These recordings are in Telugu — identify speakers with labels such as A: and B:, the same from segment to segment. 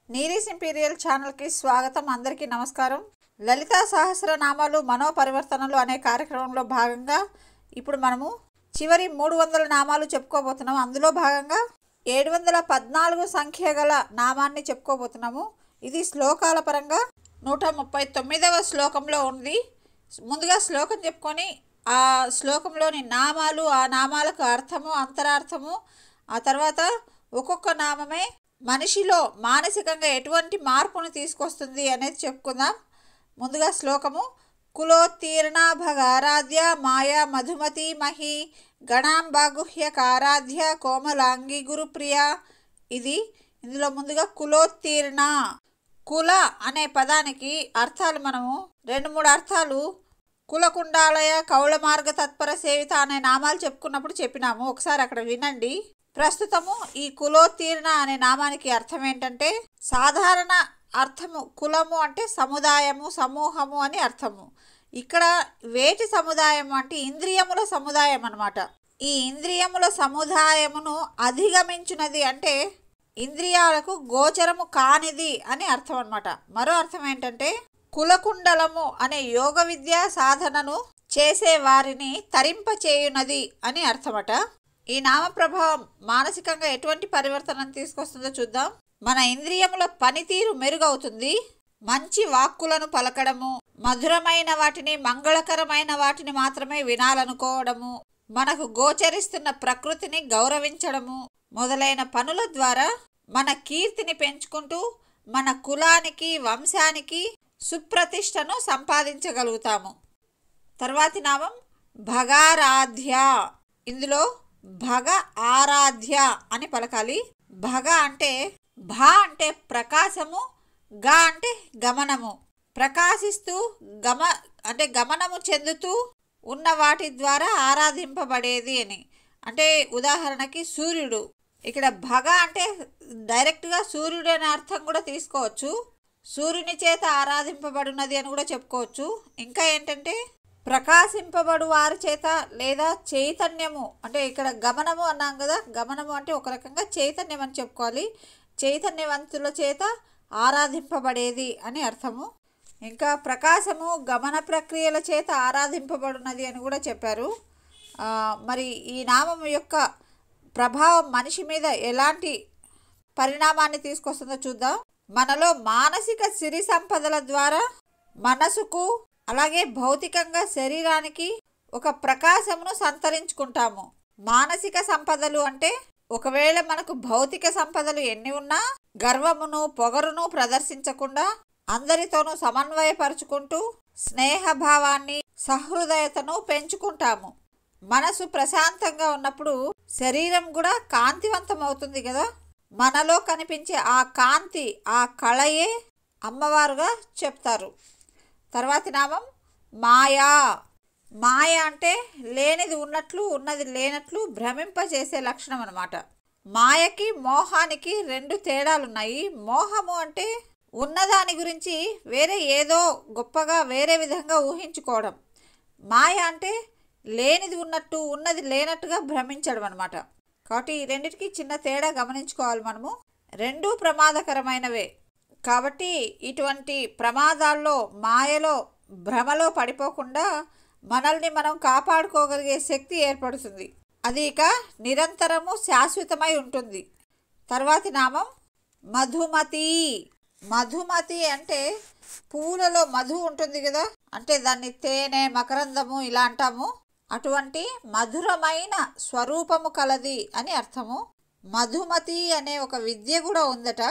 A: నీరీస్ ఇంపీరియల్ ఛానల్కి స్వాగతం. అందరికీ నమస్కారం. లలితా సహస్రనామాలు మనోపరివర్తనలు అనే కార్యక్రమంలో భాగంగా ఇప్పుడు మనము చివరి 300 నామాలు చెప్పుకోబోతున్నాము. అందులో భాగంగా 714 సంఖ్య గల నామాన్ని చెప్పుకోబోతున్నాము. ఇది శ్లోకాల పరంగా 139వ శ్లోకంలో ఉంది. ముందుగా శ్లోకం చెప్పుకొని ఆ శ్లోకంలోని నామాలు, ఆ నామాలకు అర్థము, అంతరార్థము, ఆ తర్వాత ఒక్కొక్క నామమే మనిషిలో మానసికంగా ఎటువంటి మార్పును తీసుకొస్తుంది అనేది చెప్పుకుందాం. ముందుగా శ్లోకము: కులోత్తీర్ణ భగారాధ్య మాయా మధుమతి మహి గణాంబాగుహ్యకారాధ్య కోమలాంగి గురుప్రియ. ఇందులో ముందుగా కులోత్తీర్ణ, కుల అనే పదానికి అర్థాలు మనము 2-3 అర్థాలు కులకుండాలయ కౌళ మార్గ తత్పర సేవిత అనే నామాలు చెప్పుకున్నప్పుడు చెప్పినాము. ఒకసారి అక్కడ వినండి. ప్రస్తుతము ఈ కులోత్తీర్ణ అనే నామానికి అర్థం ఏంటంటే, సాధారణ అర్థము కులము అంటే సముదాయము, సమూహము అని అర్థము. ఇక్కడ వేటి సముదాయము అంటే ఇంద్రియముల సముదాయం అన్నమాట. ఈ ఇంద్రియముల సముదాయమును అధిగమించినది అంటే ఇంద్రియాలకు గోచరము కానిది అని అర్థం అన్నమాట. మరో అర్థం ఏంటంటే కులకుండలము అనే యోగ విద్యా సాధనను చేసే వారిని తరింపచేయునది అని అర్థమట. ఈ నామ ప్రభావం మానసికంగా ఎటువంటి పరివర్తనను తీసుకొస్తుందో చూద్దాం. మన ఇంద్రియముల పనితీరు మెరుగవుతుంది. మంచి వాక్కులను పలకడము, మధురమైన వాటిని, మంగళకరమైన వాటిని మాత్రమే వినాలనుకోవడము, మనకు గోచరిస్తున్న ప్రకృతిని గౌరవించడము మొదలైన పనుల ద్వారా మన కీర్తిని పెంచుకుంటూ మన కులానికి, వంశానికి సుప్రతిష్టను సంపాదించగలుగుతాము. తర్వాతి నామం భగారాధ్య. ఇందులో భగ ఆరాధ్య అని పలకాలి. భగ అంటే అంటే ప్రకాశము, గ అంటే గమనము. ప్రకాశిస్తూ గమనము చెందుతూ ఉన్న వాటి ద్వారా ఆరాధింపబడేది అని. అంటే ఉదాహరణకి సూర్యుడు. ఇక్కడ భగ అంటే డైరెక్ట్గా సూర్యుడు అనే అర్థం కూడా తీసుకోవచ్చు. సూర్యుని చేత ఆరాధింపబడినది అని కూడా చెప్పుకోవచ్చు. ఇంకా ఏంటంటే ప్రకాశింపబడు వారి చేత లేదా చైతన్యము, అంటే ఇక్కడ గమనము అన్నాం కదా, గమనము అంటే ఒక రకంగా చైతన్యం అని చెప్పుకోవాలి. చైతన్యవంతుల చేత ఆరాధింపబడేది అని అర్థము. ఇంకా ప్రకాశము, గమన ప్రక్రియల చేత ఆరాధింపబడినది అని కూడా చెప్పారు. మరి ఈ నామం యొక్క ప్రభావం మనిషి మీద ఎలాంటి పరిణామాన్ని తీసుకొస్తుందో చూద్దాం. మనలో మానసిక సిరి సంపదల ద్వారా మనసుకు, అలాగే భౌతికంగా శరీరానికి ఒక ప్రకాశమును సంతరించుకుంటాము. మానసిక సంపదలు అంటే ఒకవేళ మనకు భౌతిక సంపదలు ఎన్ని ఉన్నా గర్వమును, పొగరును ప్రదర్శించకుండా అందరితోనూ సమన్వయపరుచుకుంటూ స్నేహభావాన్ని, సహృదయతను పెంచుకుంటాము. మనసు ప్రశాంతంగా ఉన్నప్పుడు శరీరం కూడా కాంతివంతం అవుతుంది కదా. మనలో కనిపించే ఆ కాంతి, ఆ కళయే అమ్మవారుగా చెప్తారు. తర్వాతి నామం మాయా. మాయ అంటే లేనిది ఉన్నట్లు, ఉన్నది లేనట్లు భ్రమింపజేసే లక్షణం అన్నమాట. మాయకి, మోహానికి 2 తేడాలున్నాయి. మోహము అంటే ఉన్నదాని గురించి వేరే ఏదో గొప్పగా వేరే విధంగా ఊహించుకోవడం. మాయ అంటే లేనిది ఉన్నట్టు, ఉన్నది లేనట్టుగా భ్రమించడం అన్నమాట. కాబట్టి ఈ రెండింటికి చిన్న తేడా గమనించుకోవాలి మనము. 2 ప్రమాదకరమైనవే. కాబట్టి ఇటువంటి ప్రమాదాల్లో, మాయలో, భ్రమలో పడిపోకుండా మనల్ని మనం కాపాడుకోగలిగే శక్తి ఏర్పడుతుంది. అది ఇక నిరంతరము శాశ్వతమై ఉంటుంది. తర్వాతి నామం మధుమతి. మధుమతి అంటే పూలలో మధు ఉంటుంది కదా, అంటే దాన్ని తేనె, మకరందము ఇలా అంటాము. అటువంటి మధురమైన స్వరూపము కలది అని అర్థము. మధుమతి అనే ఒక విద్య కూడా ఉందట.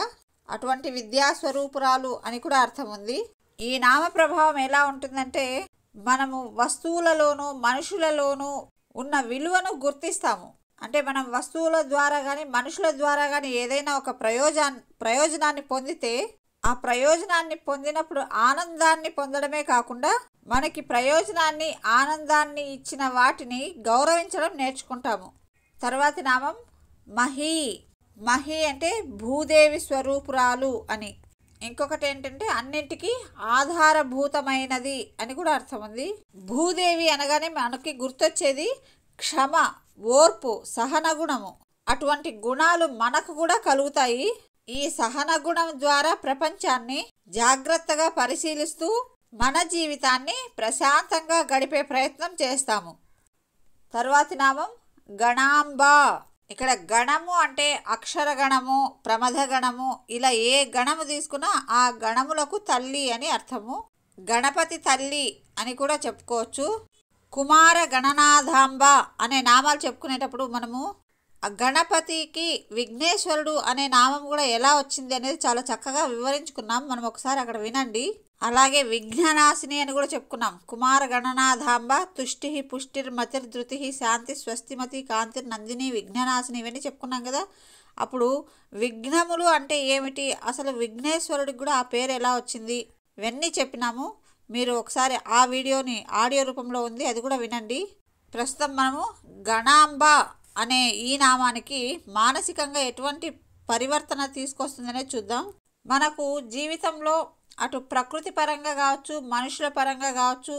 A: అటువంటి విద్యా స్వరూపురాలు అని కూడా అర్థం ఉంది. ఈ నామ ప్రభావం ఎలా ఉంటుందంటే మనము వస్తువులలోనూ, మనుషులలోనూ ఉన్న విలువను గుర్తిస్తాము. అంటే మనం వస్తువుల ద్వారా కానీ, మనుషుల ద్వారా కానీ ఏదైనా ఒక ప్రయోజనాన్ని పొందితే ఆ ప్రయోజనాన్ని పొందినప్పుడు ఆనందాన్ని పొందడమే కాకుండా మనకి ప్రయోజనాన్ని, ఆనందాన్ని ఇచ్చిన వాటిని గౌరవించడం నేర్చుకుంటాము. తర్వాతి నామం మహి. మహి అంటే భూదేవి స్వరూపురాలు అని. ఇంకొకటి ఏంటంటే అన్నింటికీ ఆధారభూతమైనది అని కూడా అర్థం ఉంది. భూదేవి అనగానే మనకి గుర్తొచ్చేది క్షమ, ఓర్పు, సహన గుణము. అటువంటి గుణాలు మనకు కూడా కలుగుతాయి. ఈ సహన గుణం ద్వారా ప్రపంచాన్ని జాగ్రత్తగా పరిశీలిస్తూ మన జీవితాన్ని ప్రశాంతంగా గడిపే ప్రయత్నం చేస్తాము. తరువాతి నామం గణాంబ. ఇక్కడ గణము అంటే అక్షర గణము, ప్రమథ గణము, ఇలా ఏ గణము తీసుకున్నా ఆ గణములకు తల్లి అని అర్థము. గణపతి తల్లి అని కూడా చెప్పుకోవచ్చు. కుమార గణనాథాంబ అనే నామాలు చెప్పుకునేటప్పుడు మనము ఆ గణపతికి విఘ్నేశ్వరుడు అనే నామం కూడా ఎలా వచ్చింది అనేది చాలా చక్కగా వివరించుకున్నాం. మనం ఒకసారి అక్కడ వినండి. అలాగే విఘ్ననాశిని అని కూడా చెప్పుకున్నాం. కుమార గణనాథాంబ తుష్టి పుష్టిర్ మతిర్ ధృతి శాంతి స్వస్తిమతి కాంతిర్ నందిని విఘ్ననాశిని ఇవన్నీ చెప్పుకున్నాం కదా. అప్పుడు విఘ్నములు అంటే ఏమిటి, అసలు విఘ్నేశ్వరుడికి కూడా ఆ పేరు ఎలా వచ్చింది, ఇవన్నీ చెప్పినాము. మీరు ఒకసారి ఆ వీడియోని ఆడియో రూపంలో ఉంది, అది కూడా వినండి. ప్రస్తుతం మనము గణాంబ అనే ఈ నామానికి మానసికంగా ఎటువంటి పరివర్తన తీసుకొస్తుందనే చూద్దాం. మనకు జీవితంలో అటు ప్రకృతి పరంగా కావచ్చు, మనుషుల పరంగా కావచ్చు,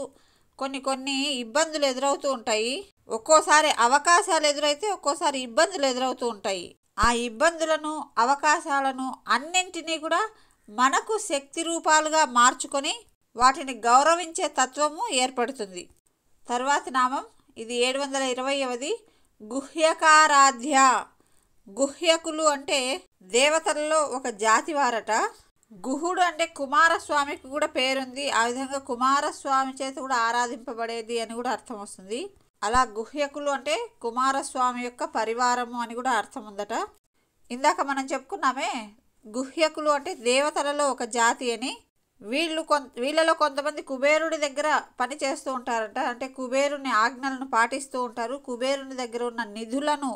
A: కొన్ని ఇబ్బందులు ఎదురవుతూ ఉంటాయి. ఒక్కోసారి అవకాశాలు ఎదురైతే ఒక్కోసారి ఇబ్బందులు ఎదురవుతూ ఉంటాయి. ఆ ఇబ్బందులను, అవకాశాలను అన్నింటినీ కూడా మనకు శక్తి రూపాలుగా మార్చుకొని వాటిని గౌరవించే తత్వము ఏర్పడుతుంది. తర్వాతి నామం ఇది 720వ గుహ్యకారాధ్య. గుహ్యకులు అంటే దేవతలలో ఒక జాతి వారట. గుహుడు అంటే కుమారస్వామికి కూడా పేరుంది. ఆ విధంగా కుమారస్వామి చేత కూడా ఆరాధింపబడేది అని కూడా అర్థం వస్తుంది. అలా గుహ్యకులు అంటే కుమారస్వామి యొక్క పరివారము అని కూడా అర్థం ఉందట. ఇందాక మనం చెప్పుకున్నామే గుహ్యకులు అంటే దేవతలలో ఒక జాతి అని. వీళ్ళలో కొంతమంది కుబేరుడి దగ్గర పని చేస్తూ ఉంటారట. అంటే కుబేరుని ఆజ్ఞలను పాటిస్తూ ఉంటారు. కుబేరుని దగ్గర ఉన్న నిధులను,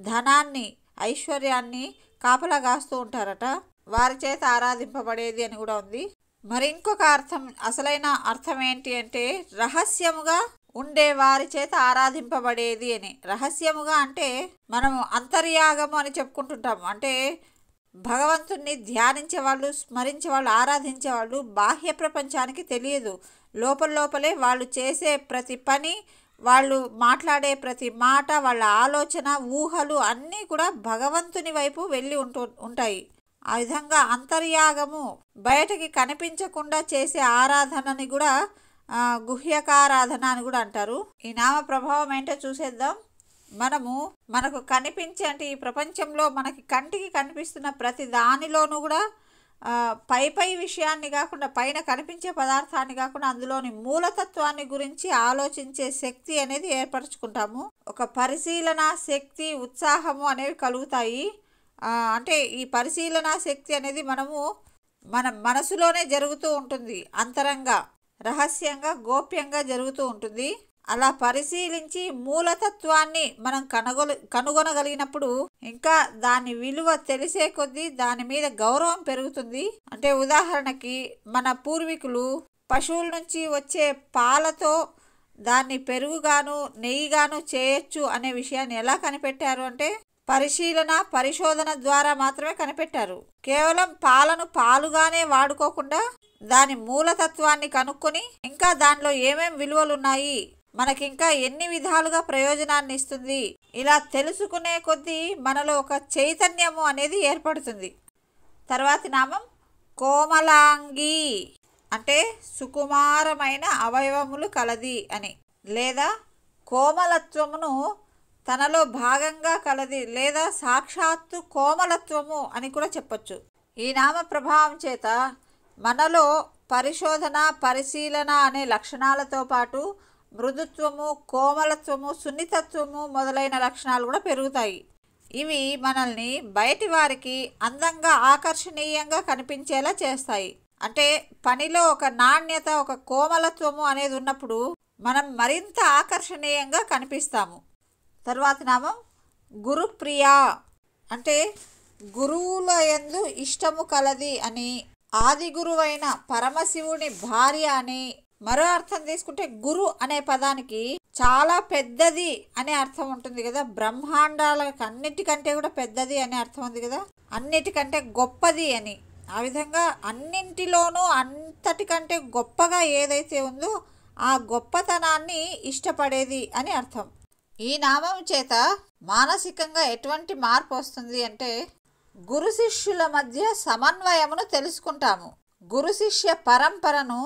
A: ధనాన్ని, ఐశ్వర్యాన్ని కాపలా కాస్తూ ఉంటారట. వారి చేత ఆరాధింపబడేది అని కూడా ఉంది. మరి ఇంకొక అర్థం, అసలైన అర్థం ఏంటి అంటే రహస్యముగా ఉండే వారి చేత ఆరాధింపబడేది అని. రహస్యముగా అంటే మనము అంతర్యాగము అని చెప్పుకుంటుంటాము. అంటే భగవంతుణ్ణి ధ్యానించే వాళ్ళు, స్మరించే వాళ్ళు, ఆరాధించే వాళ్ళు బాహ్య ప్రపంచానికి తెలియదు. లోపలే వాళ్ళు చేసే ప్రతి పని, వాళ్ళు మాట్లాడే ప్రతి మాట, వాళ్ళ ఆలోచన, ఊహలు అన్నీ కూడా భగవంతుని వైపు వెళ్ళి ఉంటాయి. ఆ విధంగా అంతర్యాగము బయటకి కనిపించకుండా చేసే ఆరాధనని కూడా గుహ్యకారాధన అని కూడా అంటారు. ఈ నామ ప్రభావం ఏంటో చూసేద్దాం. మనకు కనిపించే అంటే ఈ ప్రపంచంలో మనకి కంటికి కనిపిస్తున్న ప్రతి దానిలోనూ కూడా పై విషయాన్ని కాకుండా, పైన కనిపించే పదార్థాన్ని కాకుండా అందులోని మూలతత్వాన్ని గురించి ఆలోచించే శక్తి అనేది ఏర్పరచుకుంటాము. ఒక పరిశీలన శక్తి, ఉత్సాహము అనేవి కలుగుతాయి. అంటే ఈ పరిశీలన శక్తి అనేది మన మనసులోనే జరుగుతూ ఉంటుంది. అంతరంగా, రహస్యంగా, గోప్యంగా జరుగుతూ ఉంటుంది. అలా పరిశీలించి మూలతత్వాన్ని మనం కనుగొనగలిగినప్పుడు ఇంకా దాని విలువ తెలిసే కొద్దీ దాని మీద గౌరవం పెరుగుతుంది. అంటే ఉదాహరణకి మన పూర్వీకులు పశువుల నుంచి వచ్చే పాలతో దాన్ని పెరుగుగాను, నెయ్యిగాను చేయొచ్చు అనే విషయాన్ని ఎలా కనిపెట్టారు అంటే పరిశోధన ద్వారా మాత్రమే కనిపెట్టారు. కేవలం పాలను పాలుగానే వాడుకోకుండా దాని మూలతత్వాన్ని కనుక్కొని ఇంకా దానిలో ఏమేం విలువలు ఉన్నాయి, మనకింకా ఎన్ని విధాలుగా ప్రయోజనాన్ని ఇస్తుంది, ఇలా తెలుసుకునే కొద్దీ మనలో ఒక చైతన్యము అనేది ఏర్పడుతుంది. తర్వాతి నామం కోమలాంగి. అంటే సుకుమారమైన అవయవములు కలది అని, లేదా కోమలత్వమును తనలో భాగంగా కలది, లేదా సాక్షాత్తు కోమలత్వము అని కూడా చెప్పచ్చు. ఈ నామ ప్రభావం చేత మనలో పరిశోధన, పరిశీలన అనే లక్షణాలతో పాటు మృదుత్వము, కోమలత్వము, సున్నితత్వము మొదలైన లక్షణాలు కూడా పెరుగుతాయి. ఇవి మనల్ని బయటి వారికి అందంగా, ఆకర్షణీయంగా కనిపించేలా చేస్తాయి. అంటే పనిలో ఒక నాణ్యత, ఒక కోమలత్వము అనేది ఉన్నప్పుడు మనం మరింత ఆకర్షణీయంగా కనిపిస్తాము. తర్వాతి నామం గురుప్రియ. అంటే గురువుల యందు ఇష్టము కలది అని, ఆది గురువైన పరమశివుని భార్య అని. మరో అర్థం తీసుకుంటే గురు అనే పదానికి చాలా పెద్దది అనే అర్థం ఉంటుంది కదా. బ్రహ్మాండాలకు అన్నిటికంటే కూడా పెద్దది అనే అర్థం ఉంది కదా, అన్నిటికంటే గొప్పది అని. ఆ విధంగా అన్నింటిలోనూ అంతటికంటే గొప్పగా ఏదైతే ఉందో ఆ గొప్పతనాన్ని ఇష్టపడేది అని అర్థం. ఈ నామం చేత మానసికంగా ఎటువంటి మార్పు వస్తుంది అంటే గురు శిష్యుల మధ్య సమన్వయమును తెలుసుకుంటాము. గురు శిష్య పరంపరను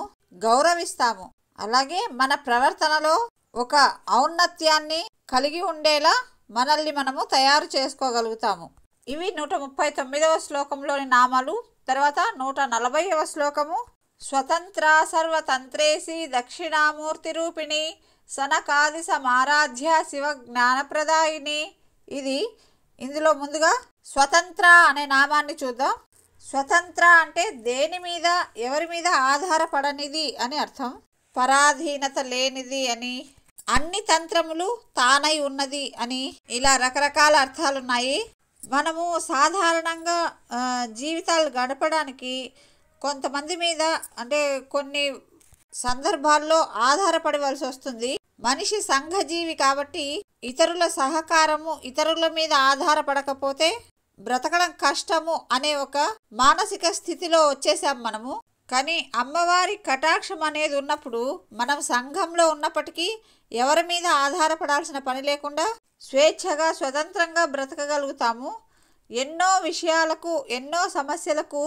A: గౌరవిస్తాము. అలాగే మన ప్రవర్తనలో ఒక ఔన్నత్యాన్ని కలిగి ఉండేలా మనల్ని మనము తయారు చేసుకోగలుగుతాము. ఇవి 139వ శ్లోకంలోని నామాలు. తర్వాత 140వ శ్లోకము. స్వతంత్ర సర్వతంత్రేసి దక్షిణామూర్తి రూపిణి సనకాది సమారాధ్య శివ జ్ఞానప్రదాయిని. ఇందులో ముందుగా స్వతంత్ర అనే నామాన్ని చూద్దాం. స్వతంత్ర అంటే దేని మీద ఎవరి మీద ఆధారపడనిది అని అర్థం. పరాధీనత లేనిది అని, అన్ని తంత్రములు తానై ఉన్నది అని, ఇలా రకరకాల అర్థాలున్నాయి. మనము సాధారణంగా జీవితాలు గడపడానికి కొంతమంది మీద అంటే కొన్ని సందర్భాల్లో ఆధారపడవలసి వస్తుంది. మనిషి సంఘజీవి కాబట్టి ఇతరుల సహకారము, ఇతరుల మీద ఆధారపడకపోతే బ్రతకడం కష్టము అనే ఒక మానసిక స్థితిలో వచ్చేసాం మనము. కానీ అమ్మవారి కటాక్షం అనేది ఉన్నప్పుడు మనం సంఘంలో ఉన్నప్పటికీ ఎవరి మీద ఆధారపడాల్సిన పని లేకుండా స్వేచ్ఛగా స్వతంత్రంగా బ్రతకగలుగుతాము. ఎన్నో విషయాలకు, ఎన్నో సమస్యలకు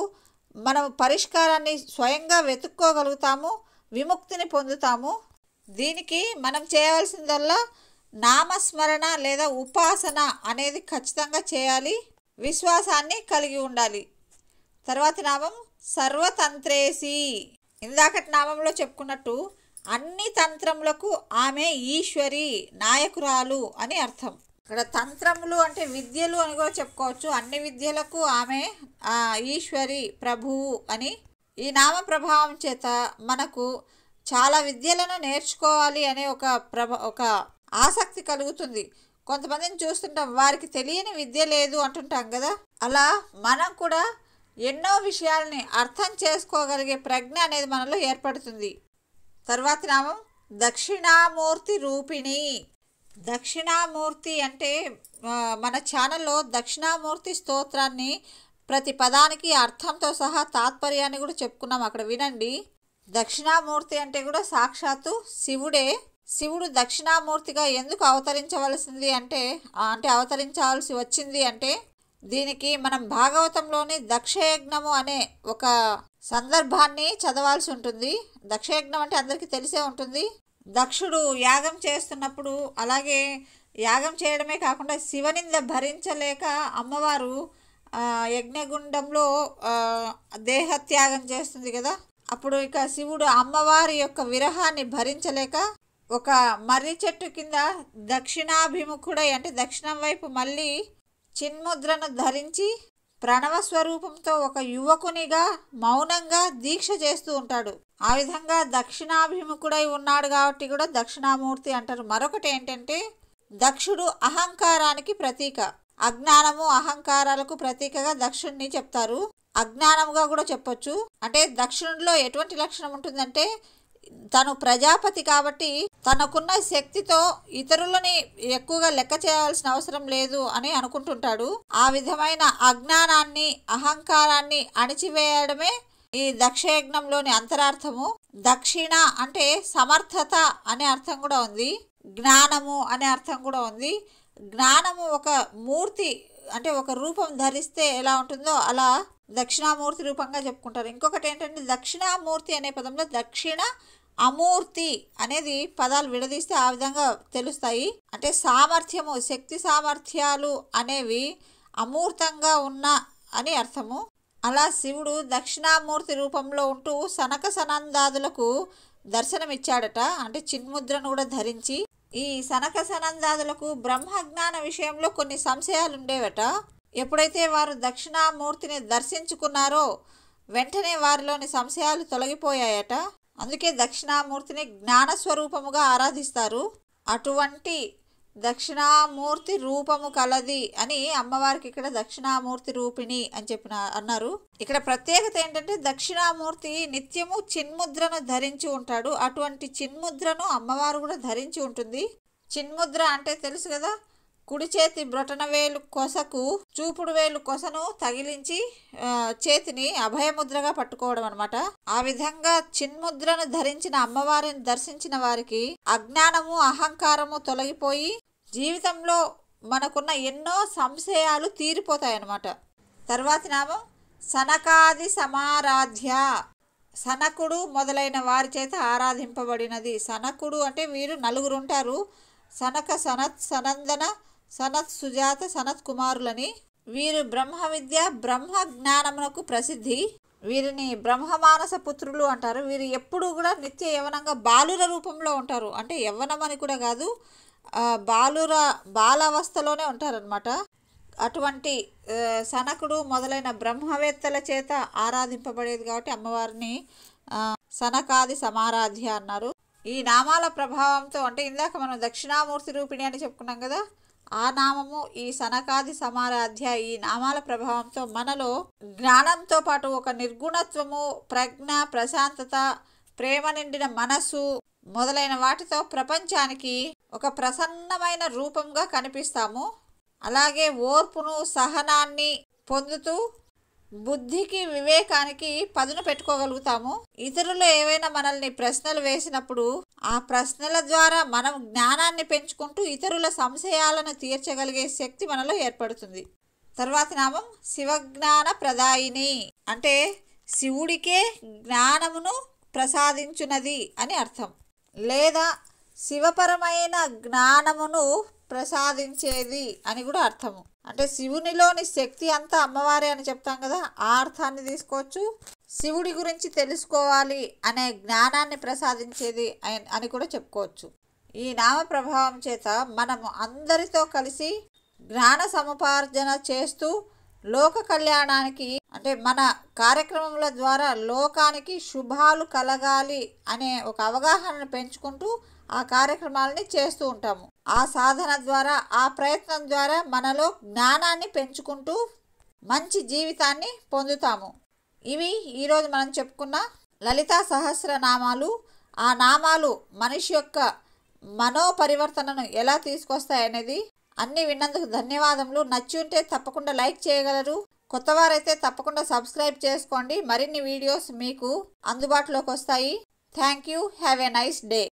A: మనం పరిష్కారాన్ని స్వయంగా వెతుక్కోగలుగుతాము, విముక్తిని పొందుతాము. దీనికి మనం చేయవలసిందల్లా నామస్మరణ లేదా ఉపాసన అనేది ఖచ్చితంగా చేయాలి. విశ్వాసాన్ని కలిగి ఉండాలి. తర్వాతి నామం సర్వతంత్రేసి. ఇందాకటి నామంలో చెప్పుకున్నట్టు అన్ని తంత్రములకు ఆమె ఈశ్వరి, నాయకురాలు అని అర్థం. ఇక్కడ తంత్రములు అంటే విద్యలు అని కూడా చెప్పుకోవచ్చు. అన్ని విద్యలకు ఆమె ఈశ్వరి, ప్రభువు అని. ఈ నామ ప్రభావం చేత మనకు చాలా విద్యలను నేర్చుకోవాలి అనే ఒక ఆసక్తి కలుగుతుంది. కొంతమందిని చూస్తుంటాం, వారికి తెలియని విద్య లేదు అంటుంటాం కదా. అలా మనం కూడా ఎన్నో విషయాల్ని అర్థం చేసుకోగలిగే ప్రజ్ఞ అనేది మనలో ఏర్పడుతుంది. తర్వాతి నామం దక్షిణామూర్తి రూపిణి. దక్షిణామూర్తి అంటే మన ఛానల్లో దక్షిణామూర్తి స్తోత్రాన్ని ప్రతి పదానికి అర్థంతో సహా తాత్పర్యాన్ని కూడా చెప్పుకున్నాం, అక్కడ వినండి. దక్షిణామూర్తి అంటే కూడా సాక్షాత్తు శివుడే. శివుడు దక్షిణామూర్తిగా ఎందుకు అవతరించవలసింది అంటే అవతరించాల్సి వచ్చింది అంటే దీనికి మనం భాగవతంలోని దక్షయజ్ఞము అనే ఒక సందర్భాన్ని చదవాల్సి ఉంటుంది. దక్షయజ్ఞం అంటే అందరికీ తెలిసే ఉంటుంది. దక్షుడు యాగం చేస్తున్నప్పుడు, అలాగే యాగం చేయడమే కాకుండా శివనింద భరించలేక అమ్మవారు యజ్ఞగుండంలో దేహత్యాగం చేస్తుంది కదా. అప్పుడు ఇక శివుడు అమ్మవారి యొక్క విరహాన్ని భరించలేక ఒక మర్రి చెట్టు కింద దక్షిణాభిముఖుడై అంటే దక్షిణం వైపు మళ్ళీ చిన్ముద్రను ధరించి ప్రణవ స్వరూపంతో ఒక యువకునిగా మౌనంగా దీక్ష చేస్తూ ఉంటాడు. ఆ విధంగా దక్షిణాభిముఖుడై ఉన్నాడు కాబట్టి కూడా దక్షిణామూర్తి అంటారు. మరొకటి ఏంటంటే దక్షుడు అహంకారానికి ప్రతీక. అజ్ఞానము, అహంకారాలకు ప్రతీకగా దక్షుణ్ణి చెప్తారు. అజ్ఞానముగా కూడా చెప్పొచ్చు. అంటే దక్షునిలో ఎటువంటి లక్షణం ఉంటుందంటే తను ప్రజాపతి కాబట్టి తనకున్న శక్తితో ఇతరులని ఎక్కువగా లెక్క చేయాల్సిన అవసరం లేదు అని అనుకుంటుంటాడు. ఆ విధమైన అజ్ఞానాన్ని, అహంకారాన్ని అణిచివేయడమే ఈ దక్షయజ్ఞంలోని అంతరార్థము. దక్షిణ అంటే సమర్థత అనే అర్థం కూడా ఉంది, జ్ఞానము అనే అర్థం కూడా ఉంది. జ్ఞానము ఒక మూర్తి అంటే ఒక రూపం ధరిస్తే ఎలా ఉంటుందో అలా దక్షిణామూర్తి రూపంగా చెప్పుకుంటారు. ఇంకొకటి ఏంటంటే దక్షిణామూర్తి అనే పదంలో దక్షిణ అమూర్తి అనేది పదాలు విడదీస్తే ఆ విధంగా తెలుస్తాయి. అంటే సామర్థ్యము, శక్తి సామర్థ్యాలు అనేవి అమూర్తంగా ఉన్న అని అర్థము. అలా శివుడు దక్షిణామూర్తి రూపంలో ఉంటూ సనక సనందాదులకు దర్శనమిచ్చాడట. అంటే చిన్ముద్రను కూడా ధరించి. ఈ సనక సనందాదులకు బ్రహ్మజ్ఞాన విషయంలో కొన్ని సంశయాలు ఉండేవట. ఎప్పుడైతే వారు దక్షిణామూర్తిని దర్శించుకున్నారో వెంటనే వారిలోని సంశయాలు తొలగిపోయాయట. అందుకే దక్షిణామూర్తిని జ్ఞానస్వరూపముగా ఆరాధిస్తారు. అటువంటి దక్షిణామూర్తి రూపము కలది అని అమ్మవారికి ఇక్కడ దక్షిణామూర్తి రూపిణి అని అన్నారు. ఇక్కడ ప్రత్యేకత ఏంటంటే దక్షిణామూర్తి నిత్యము చిన్ముద్రను ధరించి ఉంటాడు. అటువంటి చిన్ముద్రను అమ్మవారు కూడా ధరించి ఉంటుంది. చిన్ముద్ర అంటే తెలుసు కదా, కుడి చేతి బ్రొటన వేలు కొసకు చూపుడు వేలు కొసను తగిలించి చేతిని అభయముద్రగా పట్టుకోవడం అనమాట. ఆ విధంగా చిన్ముద్రను ధరించిన అమ్మవారిని దర్శించిన వారికి అజ్ఞానము, అహంకారము తొలగిపోయి జీవితంలో మనకున్న ఎన్నో సంశయాలు తీరిపోతాయి అన్నమాట. తర్వాతి నామం సనకాది సమారాధ్య. సనకుడు మొదలైన వారి చేత ఆరాధింపబడినది. సనకుడు అంటే వీరు నలుగురు ఉంటారు. సనక, సనత్, సనందన, సనత్ సుజాత, సనత్ కుమారులని. వీరు బ్రహ్మ విద్య బ్రహ్మ జ్ఞానమునకు ప్రసిద్ధి. వీరిని బ్రహ్మమానస పుత్రులు అంటారు. వీరు ఎప్పుడు కూడా నిత్య యవ్వనంగా బాలుర రూపంలో ఉంటారు. అంటే యవ్వనం అని కూడా కాదు, బాలావస్థలోనే ఉంటారనమాట. అటువంటి సనకుడు మొదలైన బ్రహ్మవేత్తల చేత ఆరాధింపబడేది కాబట్టి అమ్మవారిని సనకాది సమారాధ్య అన్నారు. ఈ నామాల ప్రభావంతో అంటే ఇందాక మనం దక్షిణామూర్తి రూపిణి అని చెప్పుకున్నాం కదా, ఆ నామము ఈ సనకాది సమారాధ్య ఈ నామాల ప్రభావంతో మనలో జ్ఞానంతో పాటు ఒక నిర్గుణత్వము, ప్రజ్ఞ, ప్రశాంతత, ప్రేమ నిండిన మనస్సు మొదలైన వాటితో ప్రపంచానికి ఒక ప్రసన్నమైన రూపంగా కనిపిస్తాము. అలాగే ఓర్పును, సహనాన్ని పొందుతూ బుద్ధికి, వివేకానికి పదును పెట్టుకోగలుగుతాము. ఇతరులు ఏవైనా మనల్ని ప్రశ్నలు వేసినప్పుడు ఆ ప్రశ్నల ద్వారా మనం జ్ఞానాన్ని పెంచుకుంటూ ఇతరుల సంశయాలను తీర్చగలిగే శక్తి మనలో ఏర్పడుతుంది. తర్వాతి నామం శివజ్ఞాన ప్రదాయిని. అంటే శివుడికే జ్ఞానమును ప్రసాదించున్నది అని అర్థం, లేదా శివపరమైన జ్ఞానమును ప్రసాదించేది అని కూడా అర్థము. అంటే శివునిలోని శక్తి అంతా అమ్మవారే అని చెప్తాం కదా, ఆ అర్థాన్ని తీసుకోవచ్చు. శివుడి గురించి తెలుసుకోవాలి అనే జ్ఞానాన్ని ప్రసాదించేది అని కూడా చెప్పుకోవచ్చు. ఈ నామ ప్రభావం చేత మనము అందరితో కలిసి జ్ఞాన సముపార్జన చేస్తూ లోక కళ్యాణానికి అంటే మన కార్యక్రమముల ద్వారా లోకానికి శుభాలు కలగాలి అనే ఒక అవగాహనను పెంచుకుంటూ ఆ కార్యక్రమాలని చేస్తూ ఉంటాము. ఆ సాధన ద్వారా, ఆ ప్రయత్నం ద్వారా మనలో జ్ఞానాన్ని పెంచుకుంటూ మంచి జీవితాన్ని పొందుతాము. ఇవి ఈరోజు మనం చెప్పుకున్న లలితా సహస్రనామాలు. ఆ నామాలు మనిషి యొక్క మనోపరివర్తనను ఎలా తీసుకొస్తాయనేది అన్నీ విన్నందుకు ధన్యవాదములు. నచ్చి ఉంటే తప్పకుండా లైక్ చేయగలరు. కొత్తవారైతే తప్పకుండా సబ్స్క్రైబ్ చేసుకోండి. మరిన్ని వీడియోస్ మీకు అందుబాటులోకి వస్తాయి. Thank you. Have a nice day.